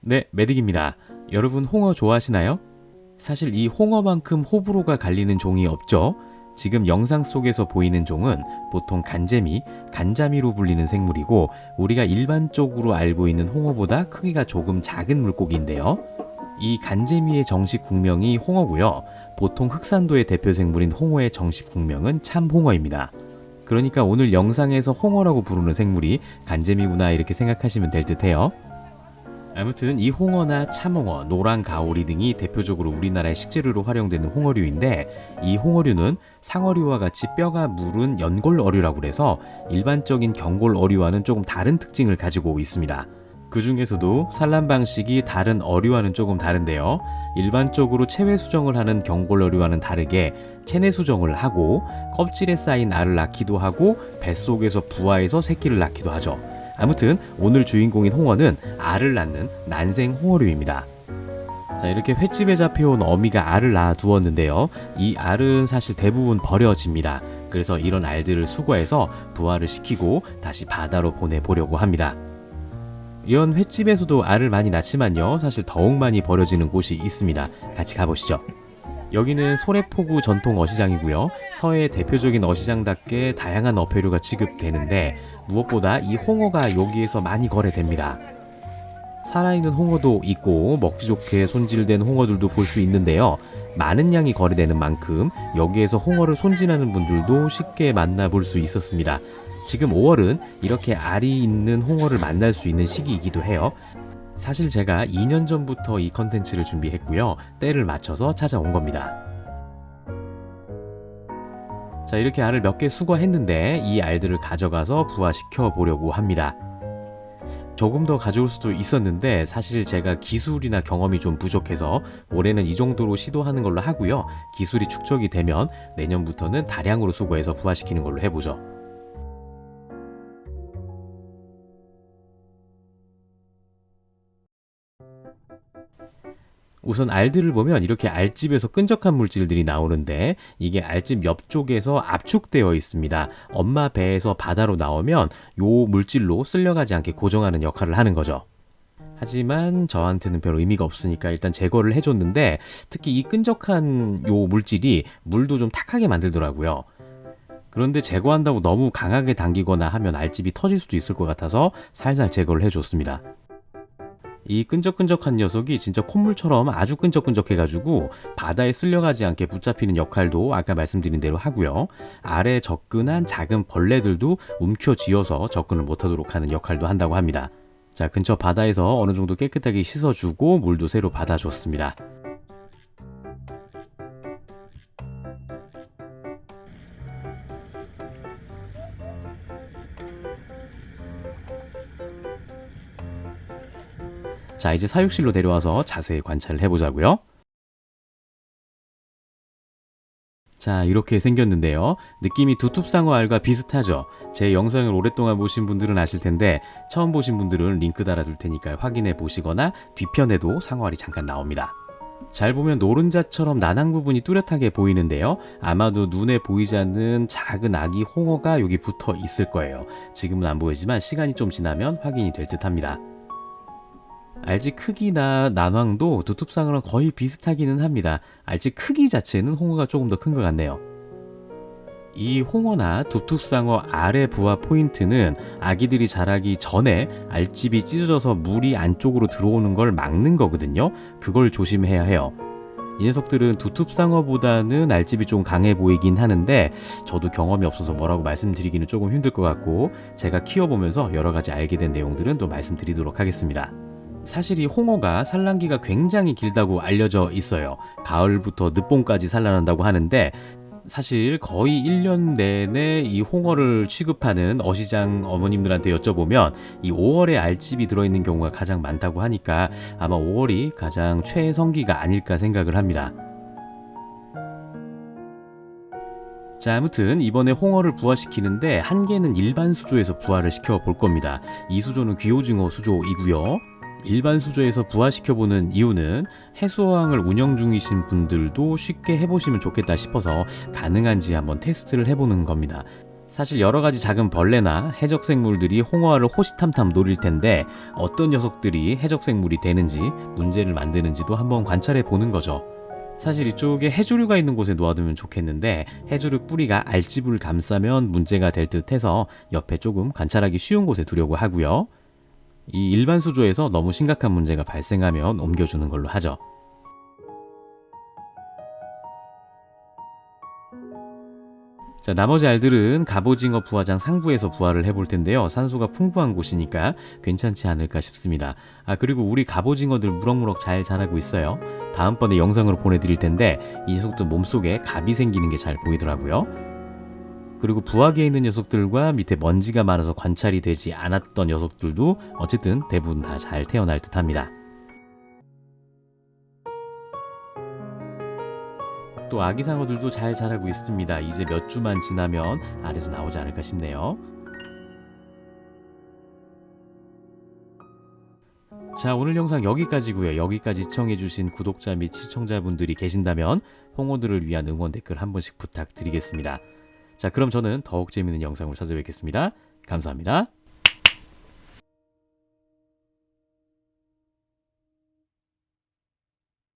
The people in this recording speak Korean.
네, 메딕입니다. 여러분 홍어 좋아하시나요? 사실 이 홍어만큼 호불호가 갈리는 종이 없죠. 지금 영상 속에서 보이는 종은 보통 간재미, 간자미로 불리는 생물이고 우리가 일반적으로 알고 있는 홍어보다 크기가 조금 작은 물고기인데요. 이 간재미의 정식 국명이 홍어고요. 보통 흑산도의 대표 생물인 홍어의 정식 국명은 참홍어입니다. 그러니까 오늘 영상에서 홍어라고 부르는 생물이 간재미구나 이렇게 생각하시면 될 듯해요. 아무튼 이 홍어나 참홍어, 노랑가오리 등이 대표적으로 우리나라의 식재료로 활용되는 홍어류인데 이 홍어류는 상어류와 같이 뼈가 무른 연골어류라고 해서 일반적인 경골어류와는 조금 다른 특징을 가지고 있습니다. 그 중에서도 산란 방식이 다른 어류와는 조금 다른데요. 일반적으로 체외 수정을 하는 경골어류와는 다르게 체내 수정을 하고 껍질에 쌓인 알을 낳기도 하고 뱃속에서 부화해서 새끼를 낳기도 하죠. 아무튼 오늘 주인공인 홍어는 알을 낳는 난생 홍어류입니다. 자, 이렇게 횟집에 잡혀온 어미가 알을 낳아 두었는데요. 이 알은 사실 대부분 버려집니다. 그래서 이런 알들을 수거해서 부화를 시키고 다시 바다로 보내보려고 합니다. 이런 횟집에서도 알을 많이 낳지만요. 사실 더욱 많이 버려지는 곳이 있습니다. 같이 가보시죠. 여기는 소래포구 전통 어시장이고요. 서해의 대표적인 어시장답게 다양한 어패류가 취급되는데 무엇보다 이 홍어가 여기에서 많이 거래됩니다. 살아있는 홍어도 있고 먹기 좋게 손질된 홍어들도 볼 수 있는데요. 많은 양이 거래되는 만큼 여기에서 홍어를 손질하는 분들도 쉽게 만나볼 수 있었습니다. 지금 5월은 이렇게 알이 있는 홍어를 만날 수 있는 시기이기도 해요. 사실 제가 2년 전부터 이 컨텐츠를 준비했고요. 때를 맞춰서 찾아온 겁니다. 자, 이렇게 알을 몇 개 수거했는데 이 알들을 가져가서 부화시켜 보려고 합니다. 조금 더 가져올 수도 있었는데 사실 제가 기술이나 경험이 좀 부족해서 올해는 이 정도로 시도하는 걸로 하고요. 기술이 축적이 되면 내년부터는 다량으로 수거해서 부화시키는 걸로 해보죠. 우선 알들을 보면 이렇게 알집에서 끈적한 물질들이 나오는데 이게 알집 옆쪽에서 압축되어 있습니다. 엄마 배에서 바다로 나오면 요 물질로 쓸려가지 않게 고정하는 역할을 하는 거죠. 하지만 저한테는 별 의미가 없으니까 일단 제거를 해줬는데 특히 이 끈적한 요 물질이 물도 좀 탁하게 만들더라고요. 그런데 제거한다고 너무 강하게 당기거나 하면 알집이 터질 수도 있을 것 같아서 살살 제거를 해줬습니다. 이 끈적끈적한 녀석이 진짜 콧물처럼 아주 끈적끈적해가지고 바다에 쓸려가지 않게 붙잡히는 역할도 아까 말씀드린 대로 하고요. 알에 접근한 작은 벌레들도 움켜쥐어서 접근을 못하도록 하는 역할도 한다고 합니다. 자, 근처 바다에서 어느 정도 깨끗하게 씻어주고 물도 새로 받아줬습니다. 자, 이제 사육실로 데려와서 자세히 관찰을 해보자고요. 자, 이렇게 생겼는데요. 느낌이 두툼상어 알과 비슷하죠? 제 영상을 오랫동안 보신 분들은 아실 텐데 처음 보신 분들은 링크 달아둘 테니까 확인해 보시거나 뒤편에도 상어알이 잠깐 나옵니다. 잘 보면 노른자처럼 난항 부분이 뚜렷하게 보이는데요. 아마도 눈에 보이지 않는 작은 아기 홍어가 여기 붙어 있을 거예요. 지금은 안 보이지만 시간이 좀 지나면 확인이 될 듯 합니다. 알지 크기나 난황도 두툼상어랑 거의 비슷하기는 합니다. 알지 크기 자체는 홍어가 조금 더 큰 것 같네요. 이 홍어나 두툼상어 알의 부화 포인트는 아기들이 자라기 전에 알집이 찢어져서 물이 안쪽으로 들어오는 걸 막는 거거든요. 그걸 조심해야 해요. 이 녀석들은 두툼상어보다는 알집이 좀 강해 보이긴 하는데 저도 경험이 없어서 뭐라고 말씀드리기는 조금 힘들 것 같고 제가 키워보면서 여러 가지 알게 된 내용들은 또 말씀드리도록 하겠습니다. 사실 이 홍어가 산란기가 굉장히 길다고 알려져 있어요. 가을부터 늦봄까지 산란한다고 하는데 사실 거의 1년 내내 이 홍어를 취급하는 어시장 어머님들한테 여쭤보면 이 5월에 알집이 들어있는 경우가 가장 많다고 하니까 아마 5월이 가장 최성기가 아닐까 생각을 합니다. 자, 아무튼 이번에 홍어를 부화시키는데 한 개는 일반 수조에서 부화를 시켜 볼 겁니다. 이 수조는 귀오징어 수조이고요. 일반 수조에서 부화시켜보는 이유는 해수어항을 운영 중이신 분들도 쉽게 해보시면 좋겠다 싶어서 가능한지 한번 테스트를 해보는 겁니다. 사실 여러 가지 작은 벌레나 해적 생물들이 홍어알을 호시탐탐 노릴 텐데 어떤 녀석들이 해적 생물이 되는지 문제를 만드는지도 한번 관찰해 보는 거죠. 사실 이쪽에 해조류가 있는 곳에 놓아두면 좋겠는데 해조류 뿌리가 알집을 감싸면 문제가 될 듯해서 옆에 조금 관찰하기 쉬운 곳에 두려고 하고요. 이 일반 수조에서 너무 심각한 문제가 발생하면 옮겨주는 걸로 하죠. 자, 나머지 알들은 갑오징어 부화장 상부에서 부화를 해볼 텐데요. 산소가 풍부한 곳이니까 괜찮지 않을까 싶습니다. 그리고 우리 갑오징어들 무럭무럭 잘 자라고 있어요. 다음번에 영상으로 보내드릴 텐데 이 녀석들 몸속에 갑이 생기는 게 잘 보이더라고요. 그리고 부화기에 있는 녀석들과 밑에 먼지가 많아서 관찰이 되지 않았던 녀석들도 어쨌든 대부분 다 잘 태어날 듯 합니다. 또 아기 상어들도 잘 자라고 있습니다. 이제 몇 주만 지나면 알에서 나오지 않을까 싶네요. 자, 오늘 영상 여기까지고요. 여기까지 시청해주신 구독자 및 시청자분들이 계신다면 홍어들을 위한 응원 댓글 한 번씩 부탁드리겠습니다. 자, 그럼 저는 더욱 재밌는 영상으로 찾아뵙겠습니다. 감사합니다.